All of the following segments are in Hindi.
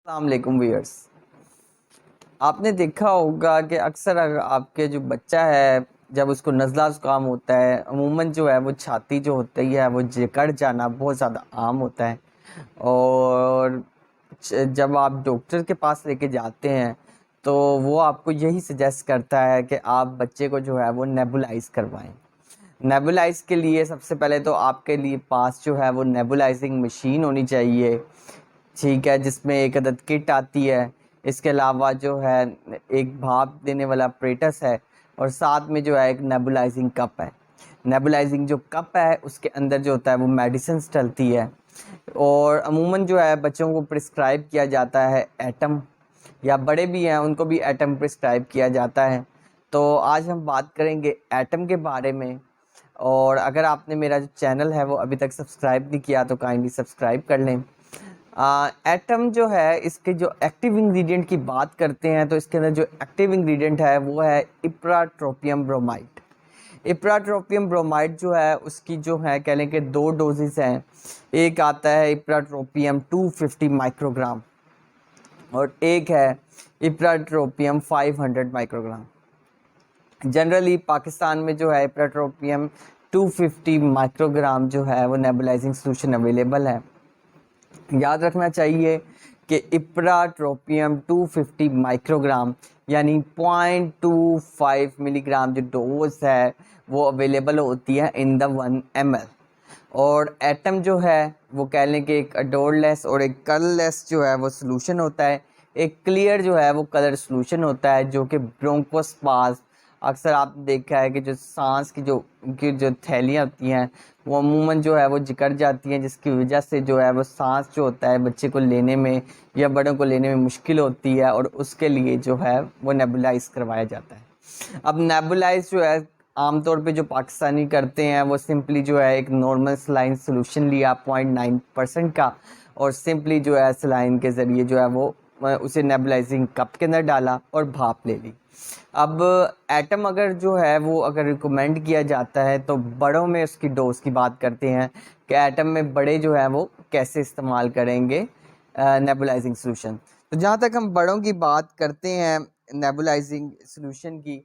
अस्सलाम व्यूअर्स। आपने देखा होगा कि अक्सर आपके जो बच्चा है, जब उसको नज़ला ज़ुकाम होता है, अमूमन जो है वो छाती जो होती है वो जकड़ जाना बहुत ज़्यादा आम होता है। और जब आप डॉक्टर के पास लेके जाते हैं तो वो आपको यही सजेस्ट करता है कि आप बच्चे को जो है वो नेबुलाइज करवाएं। नेबुलाइज के लिए सबसे पहले तो आपके लिए पास जो है वो नेबुलाइजिंग मशीन होनी चाहिए, ठीक है, जिसमें एक अदद किट आती है। इसके अलावा जो है एक भाप देने वाला अपरेटस है और साथ में जो है एक नेबुलाइजिंग कप है। नेबुलाइजिंग जो कप है उसके अंदर जो होता है वो मेडिसिन डलती है। और अमूमन जो है बच्चों को प्रिस्क्राइब किया जाता है एटम, या बड़े भी हैं उनको भी एटम प्रिस्क्राइब किया जाता है। तो आज हम बात करेंगे एटम के बारे में। और अगर आपने मेरा जो चैनल है वो अभी तक सब्सक्राइब नहीं किया तो काइंडली सब्सक्राइब कर लें। एटम जो है इसके जो एक्टिव इंग्रेडिएंट की बात करते हैं तो इसके अंदर जो एक्टिव इंग्रेडिएंट है वो है इप्राट्रोपियम ब्रोमाइड। इप्राट्रोपियम ब्रोमाइड जो है उसकी जो है कह लें कि दो डोजेस हैं। एक आता है इप्राट्रोपियम 250 माइक्रोग्राम और एक है इप्राट्रोपियम 500 माइक्रोग्राम। जनरली पाकिस्तान में जो है इप्राट्रोपियम 250 माइक्रोग्राम जो है वो नेबुलाइजिंग सोल्यूशन अवेलेबल है। याद रखना चाहिए कि इप्राट्रोपियम 250 माइक्रोग्राम यानी 0.25 मिलीग्राम जो डोज है वो अवेलेबल होती है इन द 1 ml। और एटम जो है वो कह लें कि एक अडोरलेस और एक कलरलेस जो है वो सोल्यूशन होता है। एक क्लियर जो है वो कलर सोल्यूशन होता है जो कि ब्रोंकोस्पाज, अक्सर आपने देखा है कि जो सांस की जो थैलियाँ होती हैं वो अमूमन जो है वो जिकड़ जाती हैं, जिसकी वजह से जो है वो सांस जो होता है बच्चे को लेने में या बड़ों को लेने में मुश्किल होती है और उसके लिए जो है वो नेबुलाइज करवाया जाता है। अब नेबुलाइज जो है आमतौर पे जो पाकिस्तानी करते हैं वो सिंपली जो है एक नॉर्मल सलाइन सोल्यूशन लिया 0.9% का और सिंपली जो है सलाइन के ज़रिए जो है वो उसे नेबुलाइजिंग कप के अंदर डाला और भाप ले ली। अब एटम अगर जो है वो अगर रिकमेंड किया जाता है तो बड़ों में उसकी डोज की बात करते हैं कि एटम में बड़े जो है वो कैसे इस्तेमाल करेंगे नेबुलाइजिंग सोल्यूशन। तो जहाँ तक हम बड़ों की बात करते हैं नेबुलाइजिंग सोल्यूशन की,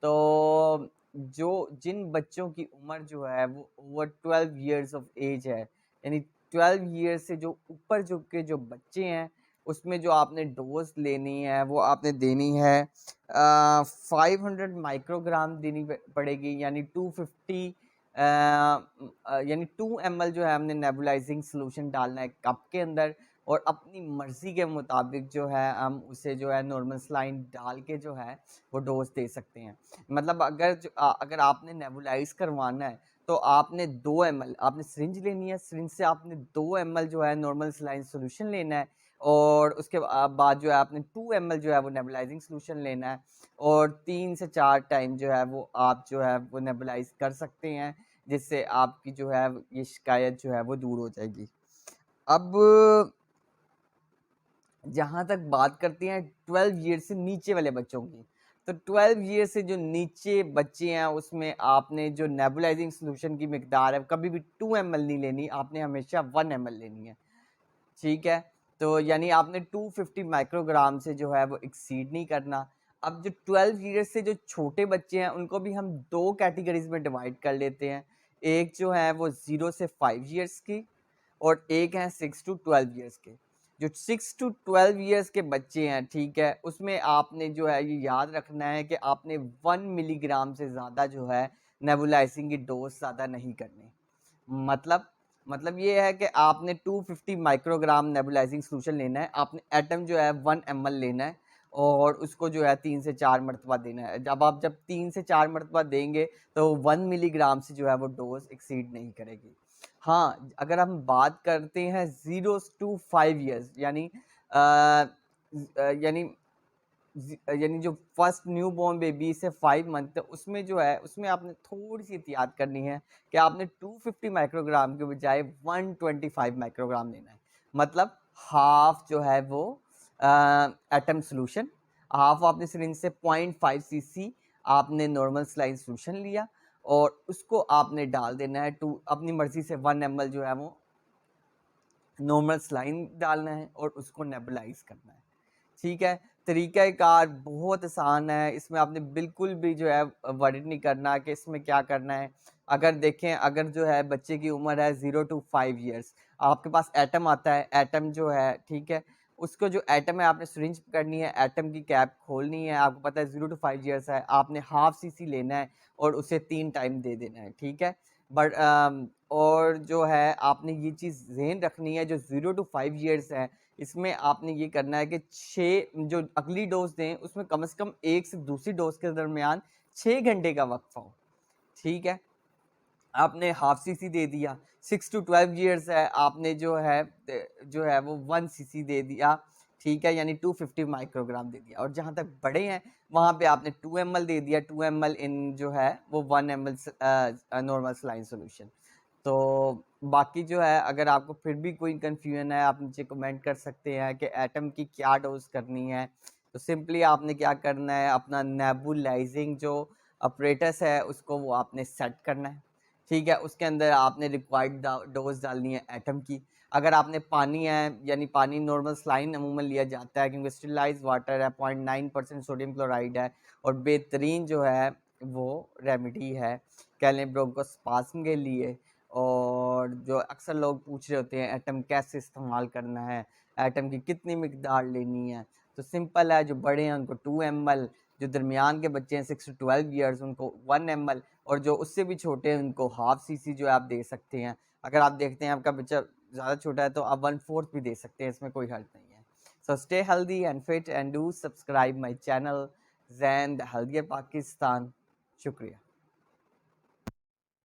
तो जो जिन बच्चों की उम्र जो है वो ओवर 12 ईयर्स ऑफ एज है, यानी 12 ईयर्स से जो ऊपर जो के जो बच्चे हैं उसमें जो आपने डोज लेनी है वो आपने देनी है 500 माइक्रोग्राम देनी पड़ेगी, यानी 250 यानी 2 ml जो है हमने नेबुलाइजिंग सोल्यूशन डालना है कप के अंदर। और अपनी मर्ज़ी के मुताबिक जो है हम उसे जो है नॉर्मल सलाइन डाल के जो है वो डोज दे सकते हैं। मतलब अगर आपने नेबुलाइज करवाना है तो आपने 2 ml आपने सिरिंज लेनी है, सिरिंज से आपने 2 ml जो है नॉर्मल सलाइन सोल्यूशन लेना है और उसके बाद जो है आपने 2 ml जो है वो नेबुलाइजिंग सोल्यूशन लेना है और 3 से 4 टाइम जो है वो आप जो है वो नेबुलाइज कर सकते हैं, जिससे आपकी जो है ये शिकायत जो है वो दूर हो जाएगी। अब जहाँ तक बात करते हैं 12 ईयर से नीचे वाले बच्चों की, तो 12 ईयर से जो नीचे बच्चे हैं उसमें आपने जो नेबुलाइजिंग सोल्यूशन की मिकदार है कभी भी 2 ml नहीं लेनी, आपने हमेशा 1 ml लेनी है, ठीक है। तो यानी आपने 250 माइक्रोग्राम से जो है वो एक्सीड नहीं करना। अब जो 12 ईयर से जो छोटे बच्चे हैं उनको भी हम दो कैटेगरीज में डिवाइड कर लेते हैं। एक जो है वो 0 से 5 ईयर्स की और एक है 6 टू 12 ईयर्स के। जो 6 टू 12 ईयर्स के बच्चे हैं, ठीक है, उसमें आपने जो है ये याद रखना है कि आपने 1 मिलीग्राम से ज़्यादा जो है नेबुलाइजिंग की डोज ज़्यादा नहीं करनी। मतलब ये है कि आपने 250 माइक्रोग्राम नेबुलाइजिंग सोल्यूशन लेना है, आपने एटम जो है 1 ml लेना है और उसको जो है 3 से 4 मरतबा देना है। जब 3 से 4 मरतबा देंगे तो 1 मिलीग्राम से जो है वो डोज एक्सीड नहीं करेगी। हाँ, अगर हम बात करते हैं 0 टू 5 ईयर्स यानी यानी जो फर्स्ट न्यू बॉर्न बेबी से 5 मंथ उसमें जो है उसमें आपने थोड़ी सी एहतियात करनी है कि आपने 250 माइक्रोग्राम के बजाय 125 माइक्रोग्राम लेना है। मतलब हाफ जो है वो एटम सोल्यूशन, हाफ आपने सिरिंज से 0.5 cc आपने नॉर्मल सलाइन सोल्यूशन लिया और उसको आपने डाल देना है टू अपनी मर्जी से 1 ml जो है वो नॉर्मल सलाइन डालना है और उसको नेबुलाइज करना है। ठीक है, तरीक़ाकार बहुत आसान है, इसमें आपने बिल्कुल भी जो है वरी नहीं करना कि इसमें क्या करना है। अगर देखें, अगर जो है बच्चे की उम्र है 0 to 5 ईयर्स, आपके पास एटम आता है, एटम जो है ठीक है, उसको जो एटम है आपने सिरिंज करनी है, एटम की कैप खोलनी है, आपको पता है 0 to 5 ईयर्स है, आपने हाफ सीसी लेना है और उसे 3 टाइम दे देना है। ठीक है, बट और जो है आपने ये चीज़ ज़हन रखनी है, जो 0 to 5 ईयर्स है इसमें आपने ये करना है कि 6 जो अगली डोज दें उसमें कम से कम एक से दूसरी डोज के दरमियान 6 घंटे का वक्फा हो। ठीक है, आपने हाफ सीसी दे दिया। 6 to 12 ईयर्स है, आपने जो है वो 1 सीसी दे दिया। ठीक है, यानी 250 माइक्रोग्राम दे दिया। और जहाँ तक बड़े हैं वहाँ पे आपने 2 ml दे दिया, 2 ml इन जो है वो 1 ml नॉर्मल सलाइन सोल्यूशन। तो बाकी जो है अगर आपको फिर भी कोई कन्फ्यूजन है आप नीचे कमेंट कर सकते हैं कि एटम की क्या डोज करनी है। तो सिंपली आपने क्या करना है, अपना नेबुलाइजिंग जो अपरेटस है उसको वो आपने सेट करना है। ठीक है, उसके अंदर आपने रिक्वायर्ड डोज डालनी है एटम की। अगर आपने पानी है, यानी पानी नॉर्मल सलाइन अमूमन लिया जाता है क्योंकि स्टेरिलाइज वाटर है, 0.9% सोडियम क्लोराइड है और बेहतरीन जो है वो रेमेडी है कैल्शियम ब्रोंकोस्पाज्म के लिए। और जो अक्सर लोग पूछ रहे होते हैं एटम कैसे इस्तेमाल करना है, एटम की कितनी मिकदार लेनी है, तो सिंपल है, जो बड़े हैं उनको 2 ml, जो दरमियान के बच्चे हैं 6 to 12 ईयर्स उनको 1 ml और जो उससे भी छोटे हैं उनको हाफ सीसी जो है आप दे सकते हैं। अगर आप देखते हैं आपका बच्चा ज़्यादा छोटा है तो आप 1/4 भी दे सकते हैं, इसमें कोई हर्ज नहीं है। So stay healthy and fit and do subscribe my channel Jain the healthier Pakistan. शुक्रिया।